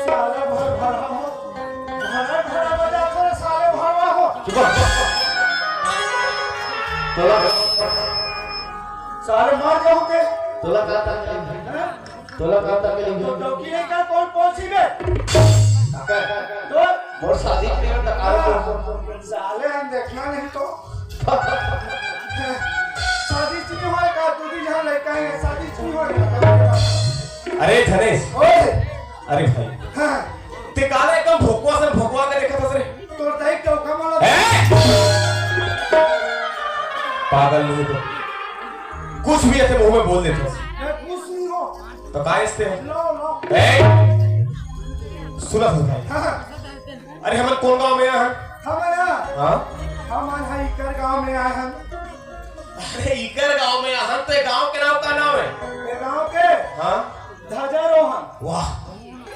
साले भर भरा हो भरा भरा बजा कर साले भरवा हो तोला साले मार जाओगे तोला का तक तोला का तक तो डौकी नहीं का कौन पहुंची बे तो मोर शादी के लिए तक साले हम देखना नहीं तो शादी नहीं होएगा तू भी यहाँ लड़का है शादी नहीं होएगा अरे धनेश ओए अरे भाई हां ते काले एकदम भोकवा से भोकवा के देखा था रे तो दाई चौका मारो पागल नहीं तो कुछ भी ऐसे मुंह में बोल देते मैं खुश नहीं हूं तो काय इससे है लो लो ए सुना भाई हां अरे हम कौन गांव में आए हैं हमारा हां हम यहाँ इकर गांव में आए हैं अरे इकर गांव में हम तो गांव के नाम का नाम है ये गांव के हां ध्वजारोहण वाह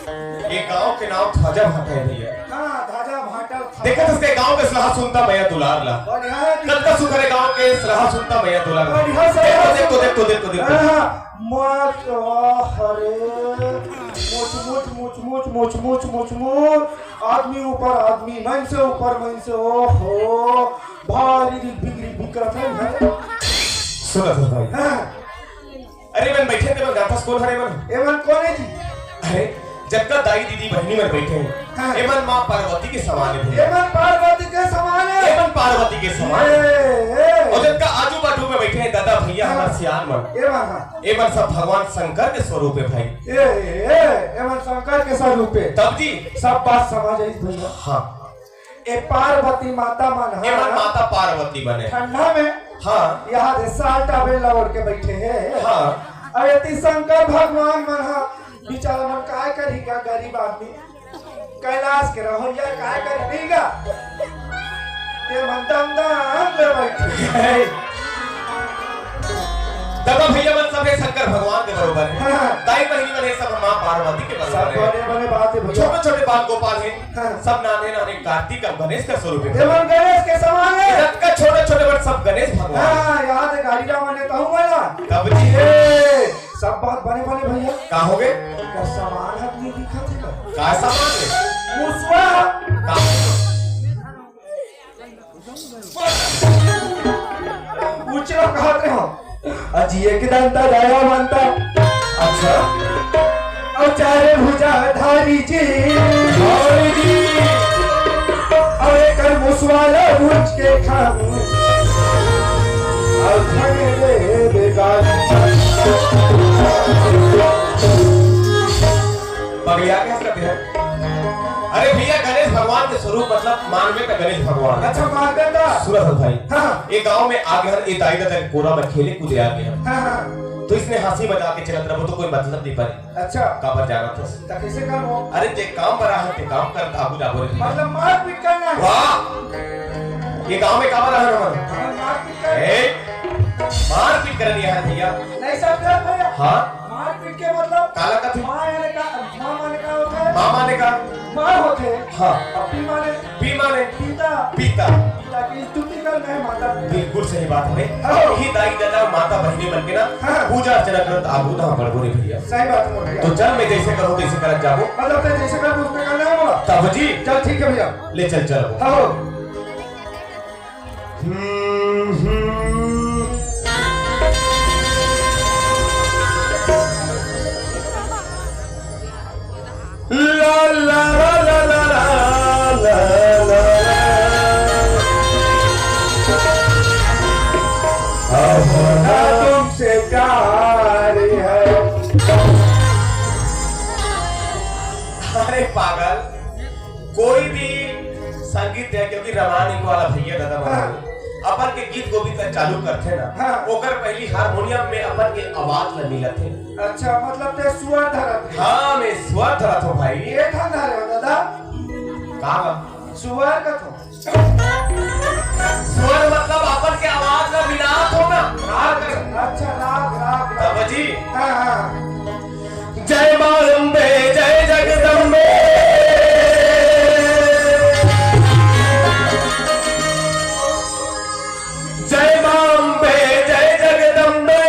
ये गांव के नाम ध्वजा भाटा है भैया हां ध्वजा भाटा देखा तो उसके गांव के सलाह सुनता भैया दुलार ला बढ़िया है कल का सुखरे गांव के सलाह सुनता भैया दुलार ला बढ़िया से देख मत हरे मुच आदमी ऊपर आदमी मन से ओहो भारी बिगड़ी बिकरत है सुना तो भाई हां अरे मन बैठे थे मन गाथा कौन हरे मन एवन कौन है जी अरे जब का दाई दीदी बहनी में बैठे हैं हाँ। एमन मां पार्वती के समान है एवन पार्वती के समान है एमन पार्वती के समान है और जब का आजू बाजू में बैठे हैं दादा भैया हमार सियान मन एमन सब भगवान शंकर के स्वरूप है भाई एवन शंकर के स्वरूप है तब जी सब बात समझ आई भैया हाँ ए पार्वती माता मन एमन माता पार्वती बने ठंडा में हाँ यहाँ से साल्टा बेला ओढ़ के बैठे हैं हाँ अरे शंकर भगवान मन बेचारा मन काय करेगा गरीब आदमी कैलाश के रहो या काय करेगा ये मन दम ले बैठे दादा भैया मन सब है शंकर भगवान के बराबर है हाँ। दाई बहनी मन है सब मां पार्वती के सब बराबर है बड़े बड़े बात है भैया छोटे छोटे बाल गोपाल है हाँ। सब नाने नाने कार्तिक और गणेश का स्वरूप है ये मन गणेश के समान है जब का छोटे छोटे बड़ सब गणेश भगवान हाँ याद है गाड़ी का मैंने कहूँ ना तब जी सब बात बने बने भैया का हो गए का समान है नहीं दिखा थे का सामान है मुसवा का उचरा कहते हो अजी एक दंता दया मनता अच्छा और चारे भुजा धारी जी और एक मुसवाला भुज के खाऊं और खाने ले बेकार बगैया क्या करते हैं अरे भैया गणेश भगवान के स्वरूप मतलब मानवे का गणेश भगवान अच्छा मान देता सूरत भाई हाँ ये गांव में आगे हर एक दाई दादा कोरा में खेले कूदे आ गए हाँ तो इसने हंसी मजाक के चलत रहो तो कोई मतलब नहीं पाई अच्छा कहां पर जाना था तो कैसे करो अरे जे काम पर रहा है ते काम कर आगू जाबो रे मतलब मार पीट करना है वाह ये गांव में कहां रहा है मार पीट कर ए मार पीट करनी है भैया नहीं समझा भैया हां मार पीट के मतलब काला का थी मां ने का मां माने का होता है मामा ने कहा मां होते हां अपनी माने पी माने पिता पिता पिता की स्तुति करना है माता बिल्कुल सही बात है यही दाई दादा माता बहनी बन के ना हाँ। पूजा अर्चना करत आगू ना बढ़ो रे भैया सही बात है भैया तो चल मैं जैसे करो तैसे करत जाबो मतलब तो जैसे कर उसमें करना है बोला तब जी चल ठीक है भैया ले चल चलो आओ ला ला ला ला ला ला ला अपना तुमसे प्यार है अरे पागल कोई भी संगीत है क्योंकि रमानी वाला भैया दादा महाराज अपन के गीत गोविंद का चालू करते ना हाँ। ओकर पहली हारमोनियम में अपन के आवाज न मिलत है अच्छा मतलब ते सुअर धरत है हाँ मैं स्वर धरत हूँ भाई ये था धरे हो दादा का सुअर का तो स्वर मतलब अपन के आवाज न मिलात हो ना राग अच्छा राग राग तब जी हाँ हाँ जय मां अम्बे जय जगदम्बे जय मां अम्बे जय जगदम्बे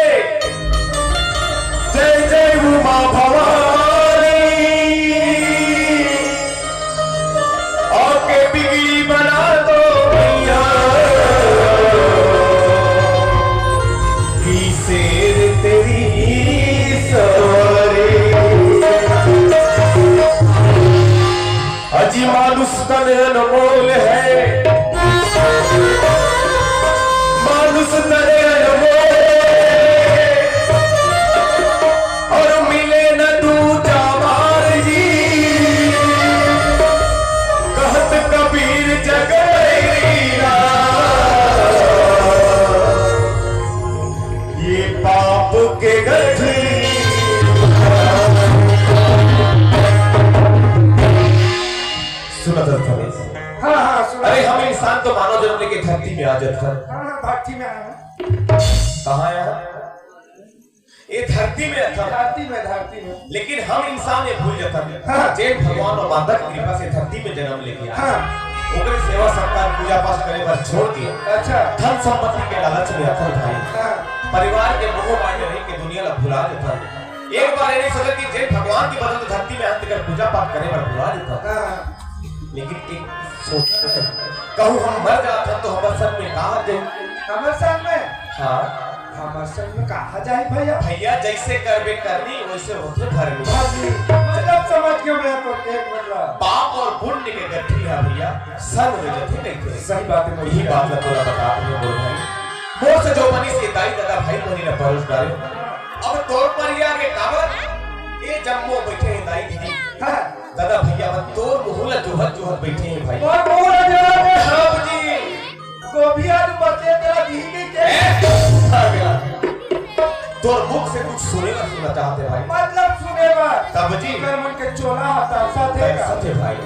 जय जय उमा भवानी मानुष तन अनमोल है, मानुष तन अनमोल और मिले न दूजा मार जी, कहत कबीर जगैया ये पाप के गठरी। हाँ सुना। अरे हम इंसान तो मानव जन्म लेके धरती में आ जाते हैं। हाँ भट्टी में आया कहाँ आया? ये धरती में था, धरती में। लेकिन हम इंसान ये भूल जाता है। हाँ। जैन भगवान और माता की कृपा से धरती में जन्म लेके आया। हाँ। ओकरे सेवा सत्कार पूजा पाठ करे पर छोड़ दिया। अच्छा। धन संपत्ति के लालच में अथल भाई। हाँ। परिवार के मोह माया में रह के दुनिया ला भुला देता है। एक बार ये सोचा कि जैन भगवान की बदौलत धरती में अंत कर पूजा पाठ करे पर भुला देता है। हाँ। लेकिन एक सोच कहूँ हम मर जाते तो हमारे संग में कहा जाए? हमारे संग में? हाँ हमारे संग में कहा जाए भैया? भैया जैसे करबे करनी वैसे होते भरनी। मतलब समझ क्यों मैं तो एक मतलब पाप और पुण्य के गठरी है भैया, संग में जथे कहते। सही बात है। यही बात मैं थोड़ा बता रहा हूँ भाई। मोर से जो बनी से दाई दादा भाई बनी ना परोस डाले। अब तोर पर या के काबर ये जम्मो बैठे हैं दाई दीदी। हाँ। दादा भैया मत तोर मुहला जोहत जोहत बैठे हैं भाई। और मुहला जोहत सब जी गोभिया तू बचे तेरा दीदी के तोर मुख से कुछ सुना चाहते भाई। मतलब सुनेगा तब जी कर मन के चोला हता साथेगा सत्य भाई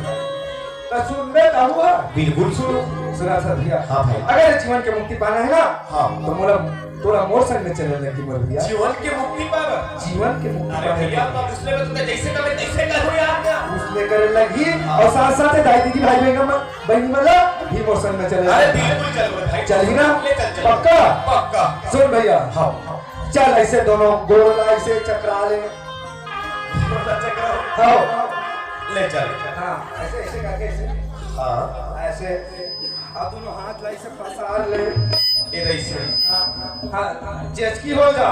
तो सुनबे तो हुआ बिल्कुल सुनो। सुना सत्या। हाँ भाई। अगर जीवन के मुक्ति पाना है ना हाँ तो मोला थोड़ा मोर संग में चलने लगी मोर भैया। जीवन के मुक्ति पावे जीवन के मुक्ति अरे भैया तो उसने में तो जैसे कभी तैसे कर हो यार उसने करे लगी और साथ साथ दाई दीदी भाई बहन वाला भी मोर संग में चले। अरे बिल्कुल चलो भाई चली ना ले चल पक्का पक्का। सुन भैया हाँ चल ऐसे दोनों गोल ऐसे चकरा ले। हाँ ले चल। हाँ ऐसे ऐसे करके ऐसे हाँ ऐसे अब दोनों हाथ लाई से पसार ले। ये ऐसे हाँ जेचकी हो जा।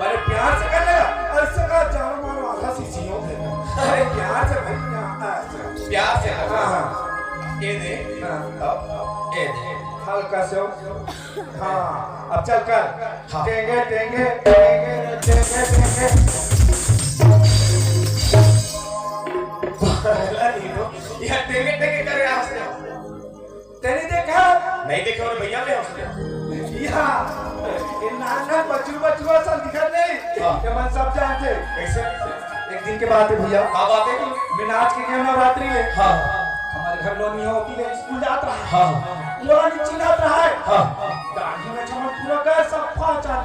बड़े प्यार से कर लेगा ऐसे का जान मारो आधा सीसीओ है। अरे प्यार से भाई प्यार से हाँ हाँ ये दे हाँ ये दे हल्का से हाँ अब चल कर हाँ। टेंगे टेंगे टेंगे टेंगे टेंगे यह टेंगे टेंगे कर रहा है। तेरी देखा नहीं देखा और भैया में हंसते या नाना बचुआ सा दिखा नहीं ये मन सब जानते। कैसे एक दिन के बाद है भैया क्या बात है कि मीनाज के गेम नवरात्रि में हाँ हमारे घर लोग नहीं होती है स्कूल जाता है हाँ लोग नीचे जाता है हाँ दाढ़ी में चमक पूरा कर सब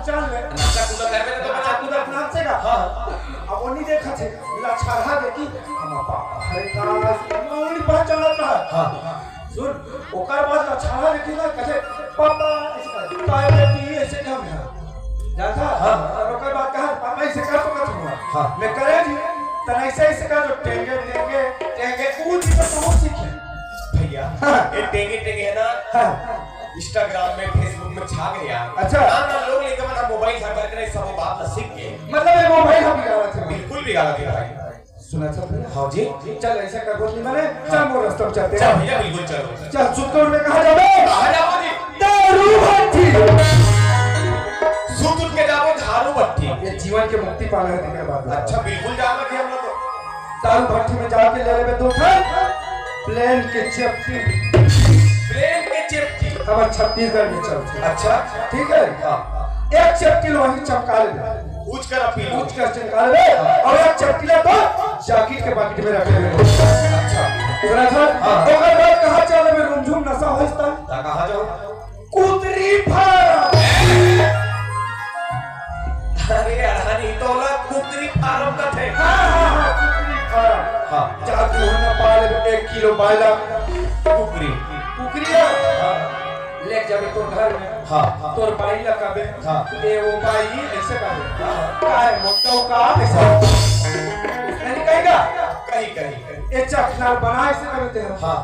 चल ले नाचा कूदा कर रहे तो बचा कूदा नाचे का। हाँ अब वो नहीं देखा थे मिला छाड़ा देखी हम पापा हरे दास उंगली पर चलता है। हाँ सुन ओकर बाद छाड़ा देखी ना कहे पापा इसका ताई बेटी ऐसे काम है जानता। हाँ। और ओकर बाद कहा पापा ऐसे कर तो कत हुआ। हाँ। मैं करे जी तना ऐसे कर जो टेंगे टेंगे टेंगे कूद भी तो बहुत सीखे भैया ये टेंगे टेंगे है ना। हाँ। इंस्टाग्राम में फेसबुक में छा गए यार। अच्छा। ना लोग लेके मना मोबाइल हटा कर सब बात ना सीख के मतलब ये मोबाइल हम बिगाड़ा थे बिल्कुल बिगाड़ा दिया भाई। सुना था हाँ जी चल ऐसा कर बोली मैंने चल मोर रास्ते पे चलते चल हैं। भैया बिल्कुल चलो। चल सुतौर में कहा जाबे कहाँ जाओ जी? दारू भट्टी। सुत उठ के जाओ झाड़ू भट्टी। ये जीवन के मुक्ति पाना है देखने बाद। अच्छा बिल्कुल जाना कि हम लोग तो दारू भट्टी में जाके ले लेबे दो खान प्लेन के चेप्टी प्लेन के चिपकी। हमारे छत्तीसगढ़ में चलते। अच्छा ठीक है हाँ एक चप्टी वहीं चमका ले पूछ कर अपनी पूछ कर चमका ले और एक चप्टी ले तो जैकेट के पॉकेट में रख ले। अच्छा इतना था ओकर बाद कहां चले में रूमझूम नशा होइस्ता कहाँ जाओ? कुतरी फार्म। अरे अड़ानी तोला कुकरी फार्म का थे। हाँ कुतरी फार्म। हाँ जाके होना पाले 1 किलो बायला कुकरी कुकरिया ले जाके तो घर में हाँ तोर बाई लगाबे हाँ ए वो बाई ऐसे करे काय मोटा का ऐसा नहीं कहेगा कहीं कहीं ए चखना बनाए से करते हैं। हाँ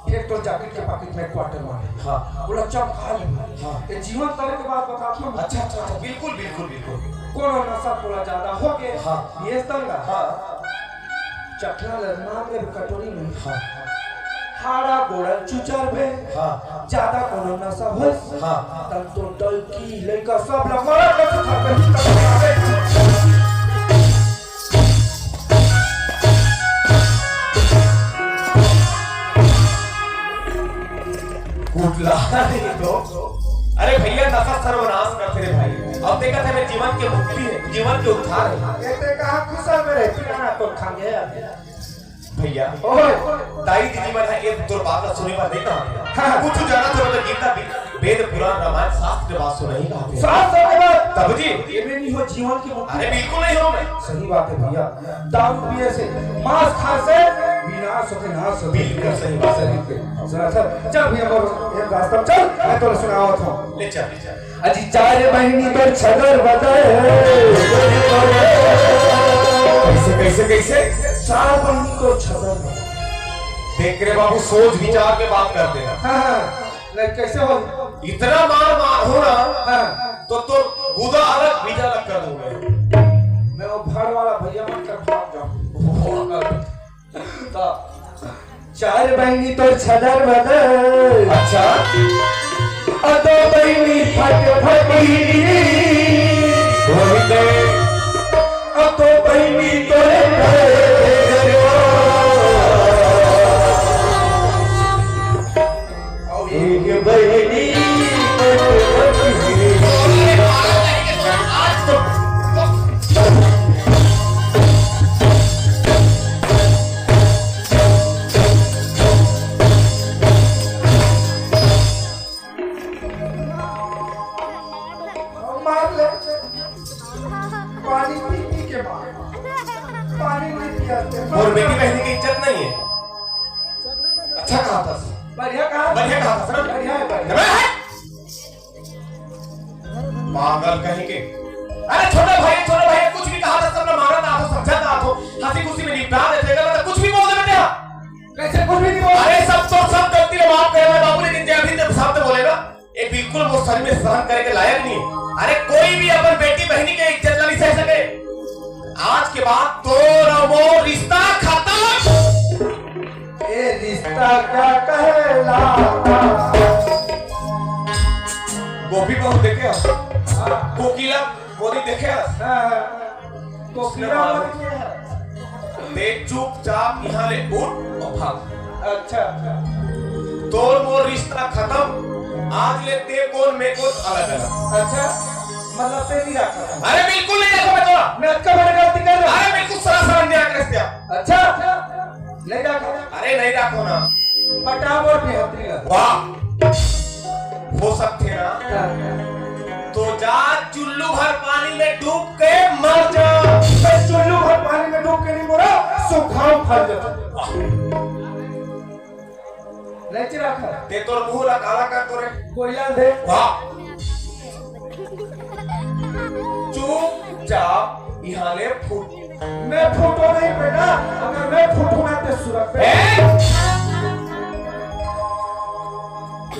फिर तो जैकेट के पॉकेट में क्वार्टर मारे हाँ बोला चमका ले। हाँ ये जीवन तरह के बात बता तुम अच्छा अच्छा बिल्कुल बिल्कुल बिल्कुल कोनो नशा थोड़ा ज्यादा हो गए हाँ ये तंगा हाँ चखना लरमा के कटोरी में हाँ हाड़ा गोड़ा चुचर बे हाँ ज्यादा कोनो नशा भइस हाँ तब तो डलकी लेकर सब लोग मरा के था कहीं कुटला नहीं तो अरे भैया नशा सर्वनाश करते रे भाई अब देखा था मेरे जीवन के मुक्ति है जीवन के उद्धार है कहते कहा खुशा में रहती ना तो खांगे भैया ओए ताई दीदी मन है एक दुर्भाग्य सुनी बात नहीं कहा हाँ। कुछ जाना तो मतलब गीता वेद पुराण रामायण शास्त्र के बात सुना ही कहा साफ साफ बात तब जी ये में नहीं हो जीवन की मुक्ति अरे बिल्कुल नहीं हो मैं सही बात है भैया दारू पिए से मांस खा से विनाश होके नाश हो बिल्कुल सही बात है। सुना सर चल भैया बोल ये रास्ता चल मैं तो सुनाओ था ले चल अजी चार महीने पर छगर बजाए कैसे कैसे कैसे चार महीने को छगर देख रे बाबू सोच विचार के बात करते हैं हां नहीं कैसे हो इतना मार हो ना हां तो गुदा अलग बीजा अलग कर दूंगा मैं वो भाड़ वाला भैया मन कर भाग जाऊं तो चार महीने तो छगर बजाए अच्छा अदो बहिनी फटी रोहित अदो बहिनी तोरे एक बहिनी मार ले पानी पी के मार पानी नहीं पियाते और बेटी बहनी की इज्जत नहीं है अच्छा कहा था बढ़िया कहा था सर बढ़िया है बढ़िया पागल कहीं के अरे छोटे भाई कुछ भी कहा था सब लोग मारा ना हो समझा ना हो हंसी खुशी में निपटा देते अगर कुछ भी बोल दे बेटा कैसे कुछ भी नहीं बोल अरे सब गलती है माफ करे बाबू लेकिन जब शब्द बोले ना ये बिल्कुल वो सर में सहन करने के लायक नहीं है। अरे कोई भी अपन बेटी बहनी के इज्जत नहीं सह सके आज के बाद तो वो रिश्ता खत्म ये रिश्ता क्या कहलाता गोपी बहू देखे कोकिला मोदी देखे तो कीड़ा मर गया है देख चुपचाप यहाँ ले उठ और भाग अच्छा तोर मोर रिश्ता खत्म आज ले ते कौन मैं कौन अलग अलग अच्छा मतलब पे नहीं रखा अरे बिल्कुल नहीं रखो मैं तोरा मैं कब गलती कर रहा अरे बिल्कुल सरासर अन्याय कर दिया अच्छा नहीं रखा अरे नहीं रखो ना पटाव और बेहतरी वाह हो सकते ना तो जा चुल्लू भर पानी में डूब के मर जा चुल्लू भर पानी में डूब के नहीं मरा सुखाव फल जाता नहीं रखा ते तोर मुंह ला काला कर तोरे कोयला दे वाह चुपचाप यहाँ ले फूट मैं फोटो नहीं बेटा अगर मैं फोटो ना ते सूरत पे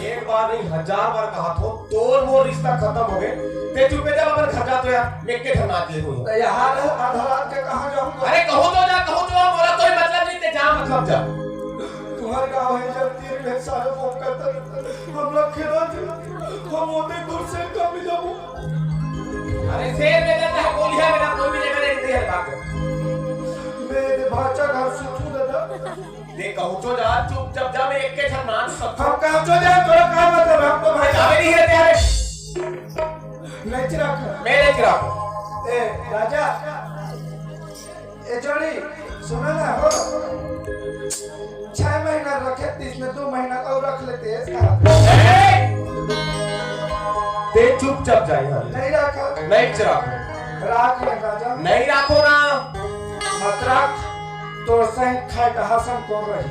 एक बार नहीं 1000 बार कहा तो तोर वो रिश्ता खत्म हो गए ते चुपे जब अपन खर्चा तो यार मैं के धरना दे दूंगा यार आधा रात के कहां जाऊंगा अरे कहो तो जा मोरा कोई मतलब नहीं ते जा मतलब जा तुम्हारे गांव है जब तीर में सारे फोन करता हम लोग खेला हम होते दूर से कम जाऊं अरे शेर में जाता है गोली है मेरा कोई भी जगह नहीं तैयार भाग मेरे भाचा घर सुखू दादा दे कहूं तो जा चुपचाप जा मैं एक के छन मान सब हम काम तो जाए थोड़ा काम मतलब हम तो भाई जावे नहीं रहते यार नहीं चिराग मैं नहीं चिराग ए राजा ए जोड़ी सुनो ना हो 6 महीना रखे 30 में 2 महीना और रख लेते हैं इसका ते चुपचाप जा यहां नहीं रखा नहीं चिराग राख ले राजा नहीं रखो ना मत रख तो सही खाट हसन को रही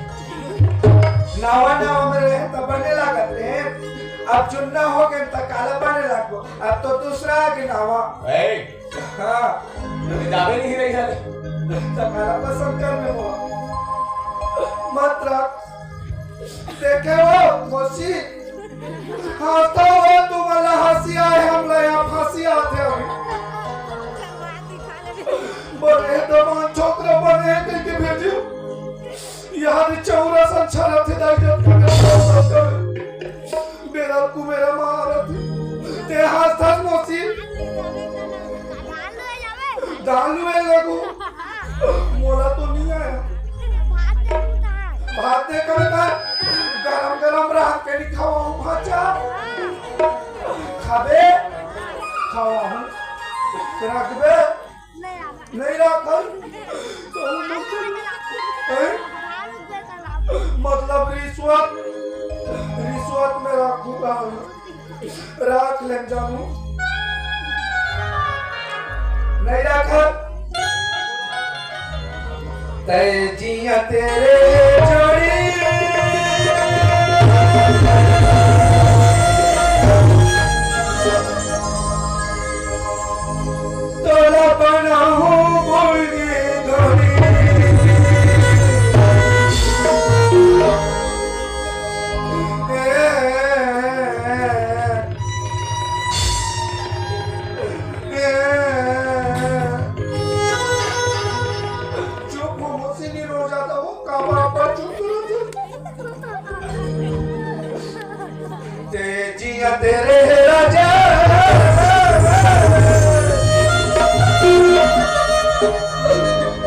नावा में रहे तो बने लागत है अब चुनना हो गए तो काला बने लागो अब तो दूसरा आ गया नावा ए हां जावे नहीं रही है तो काला पसंद करने हो मत रख देखे हो मोसी हंसता हो तुम वाला हंसी आए हम ले आप हंसी आते हो बने तो मान छोकरा बने के भेजियो भात दे कविता गरम गरम रात के नहीं खावा भाचा खाबे खावा हूँ रखबे नहीं रखल मतलब रिश्वत में रखूंगा राख ले जानू नहीं रखल जिया तेरे जोड़ी तोला बना हूँ बोलगी धोनी चुप मुझसे नहीं रो जाता वो काबा पर चुप जिया तेरे राजा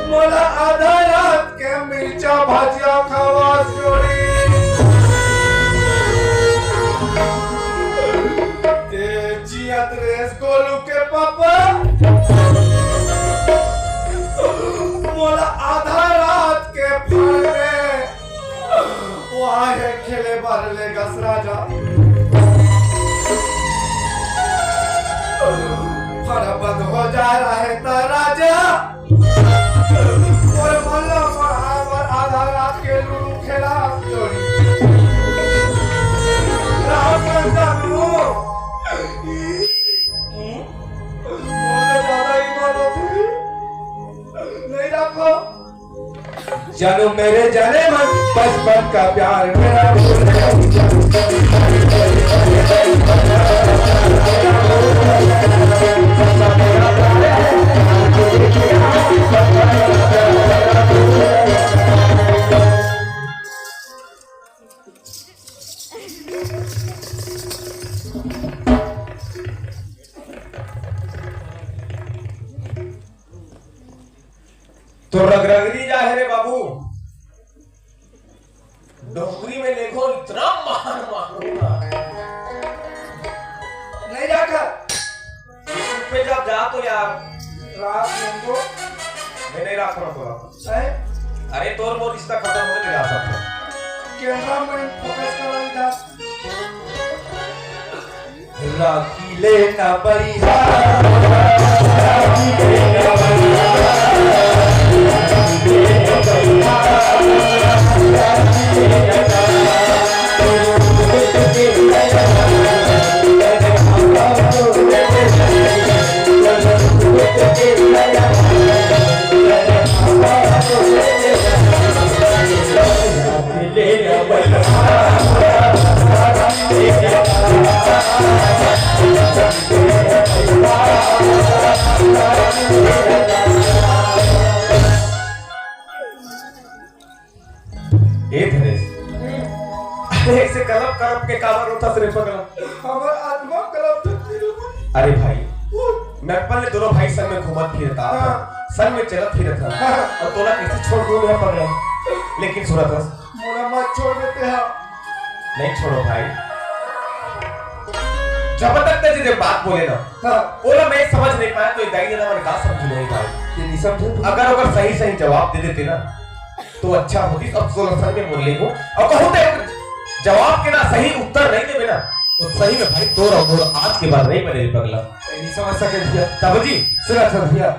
मोला आधा रात के मिर्चा भाजिया खावा जोड़ी जिया तेरे गोलू के पापा मोला आधा रात के फाड़े वहाँ है खेले बार ले गस राजा फड़ा बंद हो जा रहा है तो राजा और मल्ला पर आधा रात के लूडू खेला जोड़ी राम जानू दादा ही मानो थे नहीं रखो जानू मेरे जाने मन बचपन का प्यार मेरा तो रगरगरी जा है रे बाबू डोंगरी में देखो इतना महान मारूंगा नहीं रखा पे जब जा तो यार रात को मैं नहीं रख रहा थोड़ा है अरे तोर मोर रिश्ता खत्म हो गया सब कैमरा में फोकस करो इधर राखी लेना बढ़िया ऐसे कलप कलप के काबर होता सिर्फ पगला हमार आत्मा कलप तक अरे भाई मैं पहले दोनों भाई संग में घूमत फिरता संग में चलत फिरता और तोला कैसे छोड़ दूं मैं पगला लेकिन सूरत मोला मत छोड़ देते हैं नहीं छोड़ो भाई जब तक तुझे बात बोले ना बोला मैं समझ नहीं पाया तो दाई ने मैंने कहा समझ नहीं पाया ये नहीं समझे अगर सही सही जवाब दे देते ना तो अच्छा होती अब 16 साल में बोले को और कहते जवाब के ना सही उत्तर नहीं दे ना तो सही में भाई तोरा और आज के बाद नहीं बने पगला नहीं समझ सके भैया तब जी सुना था भैया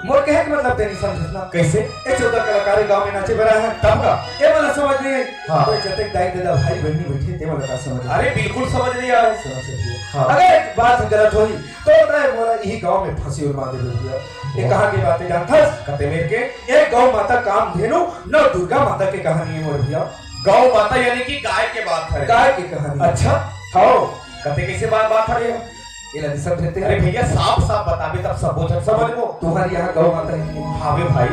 मोर कहे के मतलब नहीं समझना कैसे ए 14 कलाकार गांव में नाचे बरा है तब का ये वाला समझ नहीं हाँ। कोई जब तक दाई दादा भाई बहनी बैठे ते वाला का समझ अरे बिल्कुल समझ नहीं आ रहा हाँ। अगर एक बात गलत हुई तो मैं मोरा यही गांव में फंसी और मार दे भैया ये कहां की बातें जानता कहते मेरे के एक गौ माता काम धेनु न दुर्गा माता की कहानी है मोर भैया गौ माता यानी कि गाय के बात है गाय की कहानी अच्छा हाँ कहते कैसे बात है ये लगी सब देते अरे भैया साफ साफ बताबे तब सब बोझ समझ को तुम्हारी यहाँ गौ माता है हाँ बे भाई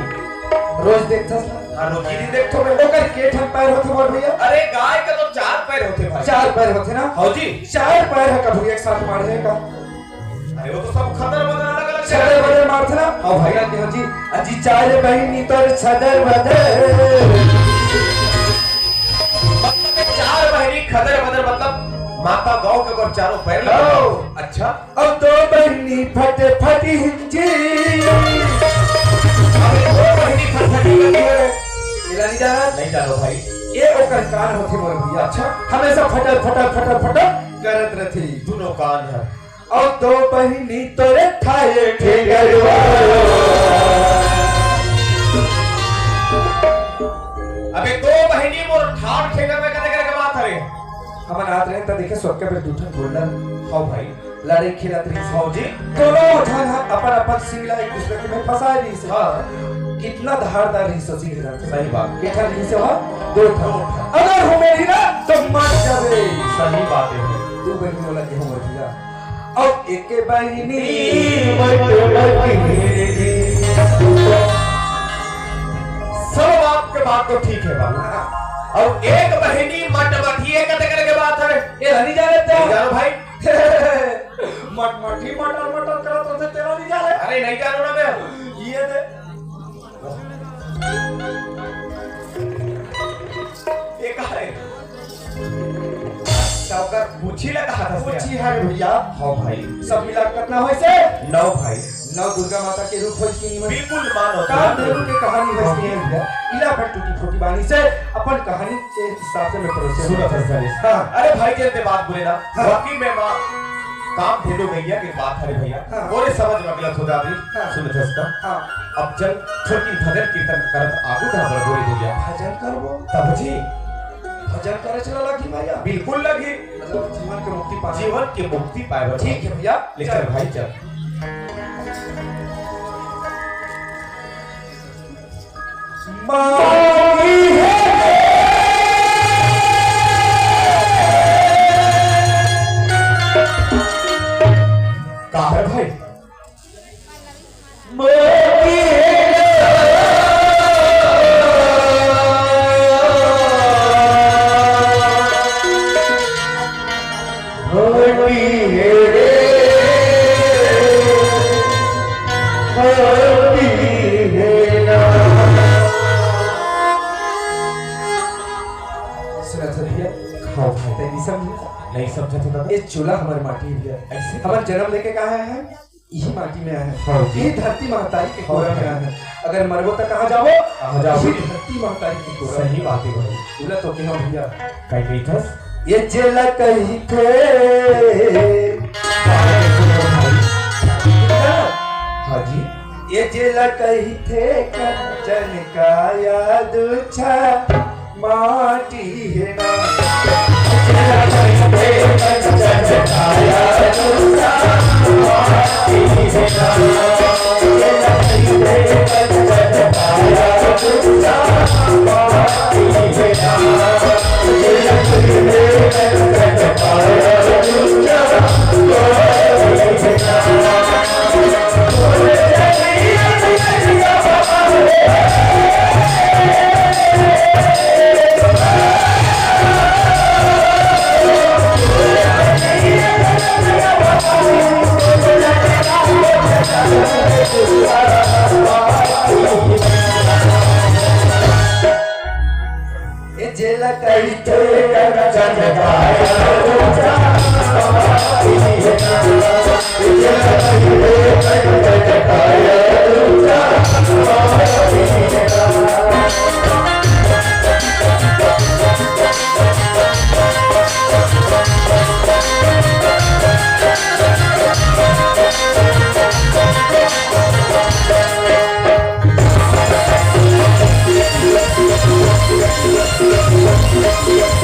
रोज देखता हाँ रोज ही देखो मैं ओकर के ठन पैर होते मोर भैया अरे गाय का तो 4 पैर होते भाई 4 पैर होते ना हाँ जी 4 पैर है कभी एक साथ मारे का अरे वो तो सब खतर बदल अलग अलग छदर बदर मारते ना और भैया जी अजी 4 बहिनी तोर छदर बदर खदर बदर मतलब माता गांव के ऊपर चारों पैर ओ। लगा। अच्छा अब दो बहनी फटे फटी हिंजी अबे दो बहनी फटफटी लगी है। इला नहीं जाना नहीं जानो भाई। ये ओकर कान होते मोर भैया। अच्छा हमेशा फटल फटल फटल फटल करत रहती दोनों कान है। और दो बहनी तोरे ठाए ठेगरवा अबे दो बहनी मोर ठाड़ ठेकर में कते करे के बात हरे। हमन आत रहे त देखे सोके पे दूठन गोल्डन हां भाई लड़े खिलत रही फौजी दोनों उठान अपन अपन सिंगला एक दूसरे के में फंसा रही से हां कितना धारदार रही ससी के साथ सही बात। केठा रही से वहां दो था अगर हो मेरी ना तो मर जावे। सही बात है। दो बहनी वाला के हमर भैया और एक बहनी सब बात के बात तो ठीक है बाबू। और एक बहनी मट मठिए कते करे के बात है। ये नहीं जाने ते जानो भाई। मट मठी मटर मटर करत होते तेरा नहीं जाने। अरे नहीं जानो ना मैं। ये दे ये कहा है सावकार पूछी लगा था पूछी है भैया। हाँ भाई सब मिला कितना होय से नौ भाई नौ दुर्गा माता के रूप होय की नहीं बिल्कुल मानो काल देव की कहानी होय की है इला पर टूटी फूटी बानी से अपन कहानी के हिसाब से मैं परोसे सुनो फैसले। हां अरे भाई जैसे बात बोले ना हाँ। बाकी मैं मां काम भेड़ो गैया की बात है भैया। हाँ। बोले समझ में गलत हो जाती। हाँ। सुनो फैसला हां अब चल छोटी भजन कीर्तन करत आगू था पर बोले भैया भजन करबो तब जी भजन करे चला लगी भैया बिल्कुल लगी मतलब जीवन के मुक्ति पा जीवन की मुक्ति पाए। ठीक है भैया ले चल भाई चल। मांगी है कहा है भाई मांगी खाओ भाई नहीं समझा तो दादा। ये चूल्हा हमारे माटी है ऐसे हमारे जन्म लेके कहा है यही माटी में आया है हाँ जी। ये धरती महतारी के कोरा में हाँ। आया है अगर मरबो तो कहाँ जाओ कहाँ जाओ? ये धरती महतारी के कोरा सही बात है भाई। बोला तो क्या भैया कहीं नहीं था ये जेला कहीं थे हाँ जी ये जेला कहीं थे कंचन का याद छा माटी है ना जेला कहीं थे कंचन का याद छा माटी है ना जेला कहीं थे कंचन का याद छा माटी है ना जेला कहीं थे कंचन का याद छा माटी है ना जेला कहीं थे कंचन का याद छा माटी है ना जेला कहीं थे कंचन का याद छा माटी है ना Yeah.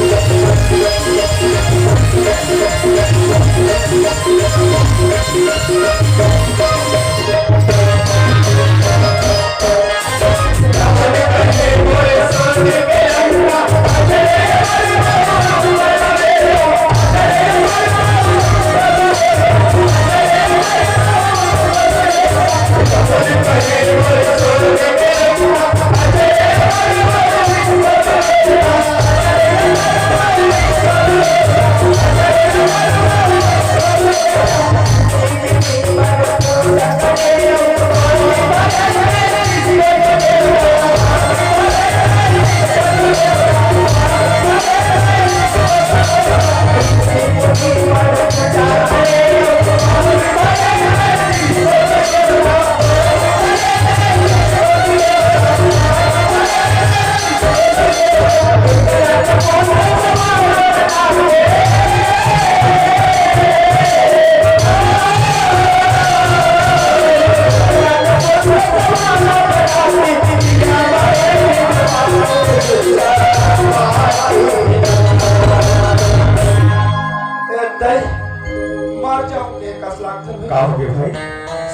का हो गए भाई?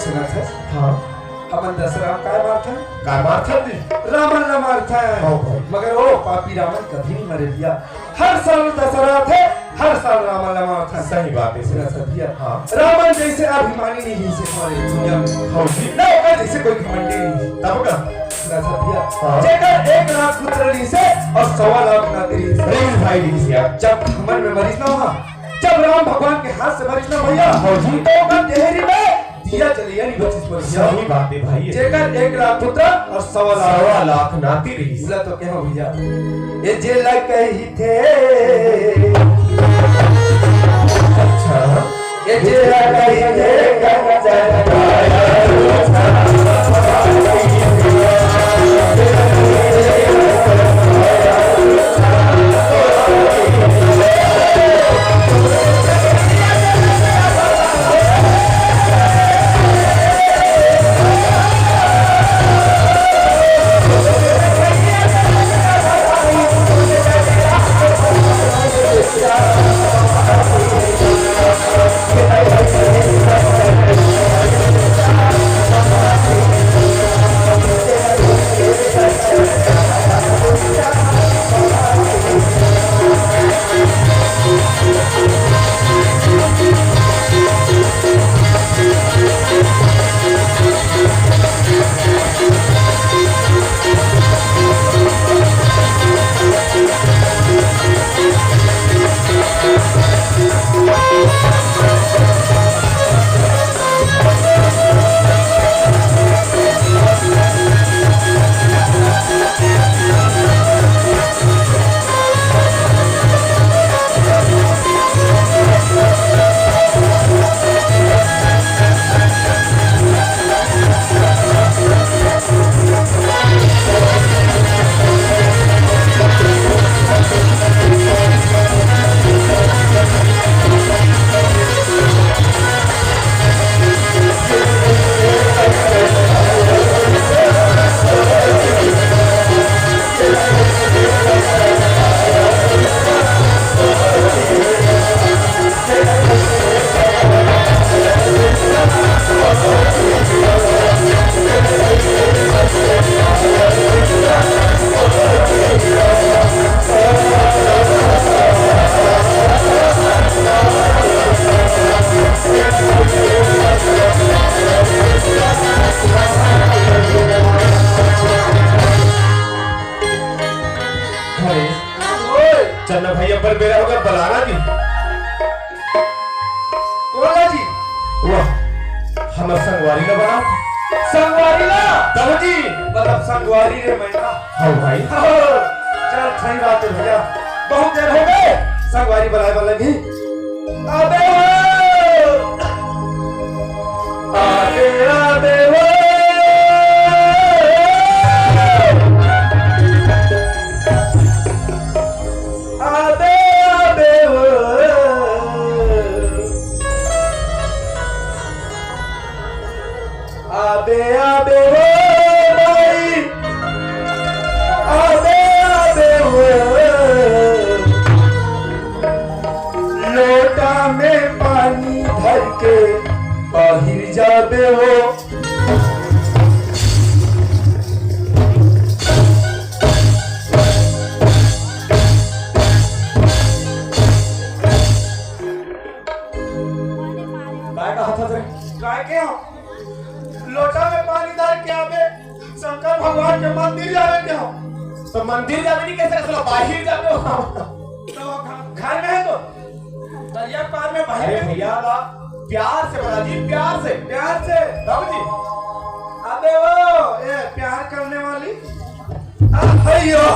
सुनत है हाँ अपन दशराम काय मारता का मार था दी? रावण न मारता है हाँ भाई। मगर वो पापी रावण कभी नहीं मरे दिया। हर साल दशरथ है, हर साल रावण न मारता है। सही बात है सुनत है भैया हाँ रावण जैसे अभिमानी नहीं है इस हमारे दुनिया में। हाँ जी ना होगा जैसे कोई घमंडी नहीं। तब का सुनत है भैया हाँ। जेकर 1 लाख पुत्र ली से और 1.25 लाख नाती ली से। अरे भाई जी से यार जब घमंड में मरीज ना हुआ, जब राम भगवान के हाथ से मरीज ना भैया हाँ जी। तो का देहरी में दिया चलिए नहीं बचिस पर सही बात है भाई। जेकर 1 लाख पुत्र और 1.25 लाख 1.25 लाख नाती रही। बोला तो क्या हो भैया ये जे कही थे अच्छा ये जे कही थे चन्ना भाई अब मेरा होगा बलाना जी। बोला जी वाह हम संगवारी ना बना संगवारी ना तब जी मतलब संगवारी रे मैना। हाँ भाई चल सही बात है भैया बहुत देर हो गए संगवारी बनाए वाले भी अबे आगे आबे वो आबे आबे वो आबे आबे वो भाई आबे आबे वो लोटा में पानी भर के बाहर जाबे हो काय कहा था रे? काय के हो लोटा में पानी डाल के आबे शंकर भगवान के मंदिर जावे के हो तो मंदिर जावे नहीं कैसे चलो बाहर जावे हो। तो घर में है तो दरिया पार में बाहर अरे में भैया प्यार से बना जी प्यार से प्यार से तब जी अबे वो ये प्यार करने वाली अयो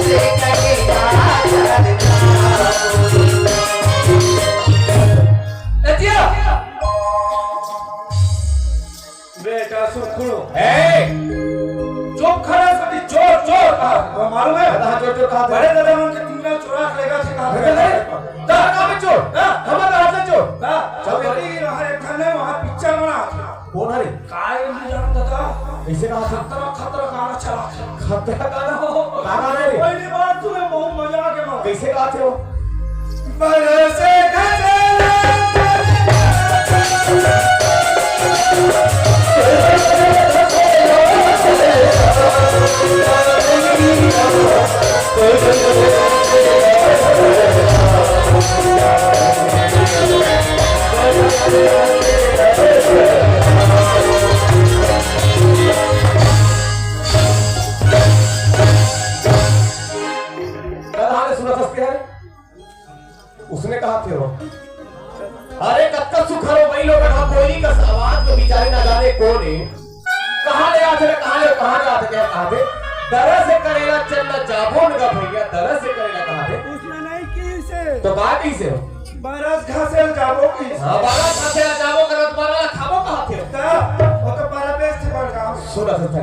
कैसे कहेगा नचिया बेटा सुखड़ो चुप खड़ा सटी चोर चोर वो मालूम है कहाँ चोर चोर कहाँ बड़े दादा मन के तीनों चुरा के लेगा से कहां कहाँ में चोर हमारा हाथ से चोर चल गई रहा एक खाने वहां पिक्चर बना कौन है काय नहीं जानता था कैसे कहा था खतरा खतरा गाना चला खतरा गाना हो गाना है रे पहली बार तुम्हें बहुत मजा आ गया कैसे गाते हो बरसे उसने कहा थे वो अरे कब तक सुखर हो वही लोग कहा कोयली का आवाज तो बेचारे ना जाने कौन है कहां ले आते कहां जाते क्या कहा थे दरस से करेगा चलना जाबो न का भैया दरस से करेगा कहा थे पूछना नहीं की से तो बात कैसे हो बरस घासे जाबो की हां बाला खाते जाबो करत बाला खाबो कहा थे ता वो तो बड़ा बेस से बढ़ गया सुना सर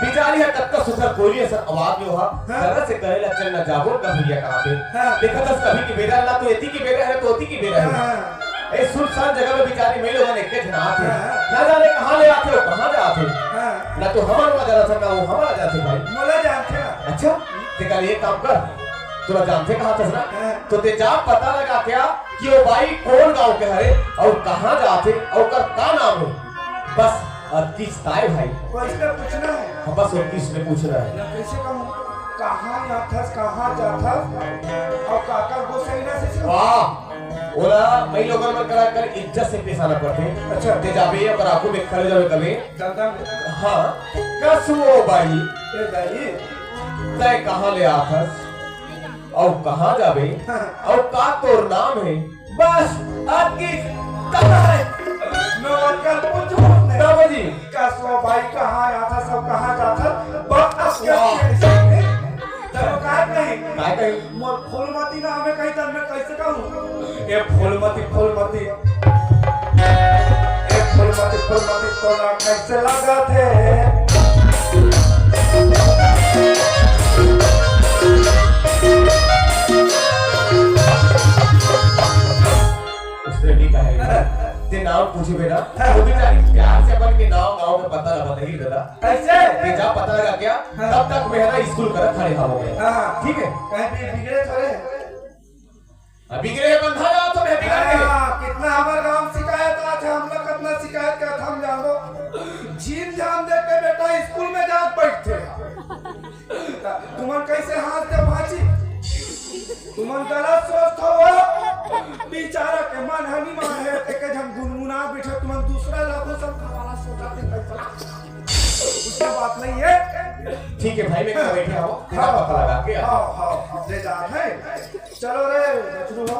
बेचारी है कब तक सुखर कोयली सर आवाज जो हा दरस से करेगा चलना जाबो का भैया कहा थे देखा था कभी की बेरा ना तो एती की बेरा है तो ओती की बेरा है ए सुनसान जगह में बेचारी मैं लोगों ने के जना थे ना जाने कहां ले आते हो कहां जाते हो ना तो हमारा वहां जाना था ना वो हमारा जाते भाई मोला जानते ना अच्छा ते कल ये काम कर तोरा जानते कहां था ना तो ते जा पता लगा क्या कि वो भाई कौन गांव के हरे और कहां जाते और का नाम है बस किस ताए भाई कैसे पूछना है बस और किस ने पूछना है कैसे कहूं कहां जाथस कहां जाथस और काका गोसैना से वाह ओला मैं लोगों में करा कर इज्जत से पेश आना पड़ते अच्छा ते जाबे और आंखों में खड़े जावे कभी दादा हां कसो भाई ए दाई तय कहां ले आथस और कहां जाबे और का तोर नाम है बस आपकी कहां है मैं कल पूछूं ने बाबू जी कसो भाई कहां आया था सब कहां जाथा बस के तब काय कहीं मोर फूलमती ना हमें कहीं तब मैं कैसे कहूं ए फूलमती तोला कैसे लगा थे उसने नहीं कहा ते नाम पूछे बेटा वो बेचारी प्यार से अपन के नाम गांव में पता लगा नहीं दादा कैसे ते जा पता लगा क्या तब तक मैं ना स्कूल कर खड़े हो गए हां ठीक है कहीं भी बिगड़े थोड़े अभी गिरे बंधा जाओ तो मैं बिगड़ गए कितना हमारे गांव में शिकायत आ था हम लोग कितना शिकायत का था हम जानो झील जान देख के बेटा स्कूल में जा बैठते तुमन कैसे हाथ दे भाजी तुमन गलत सोच हो बेचारा के मन हनी मान है के हम गुनगुना बैठे तुमन दूसरा लाखों सब हमारा सोचाते उसका बात नहीं है ठीक है भाई मैं कहाँ बैठे आओ तेरा पता लगा के आओ हाँ ले जा है चलो रे बचरू हो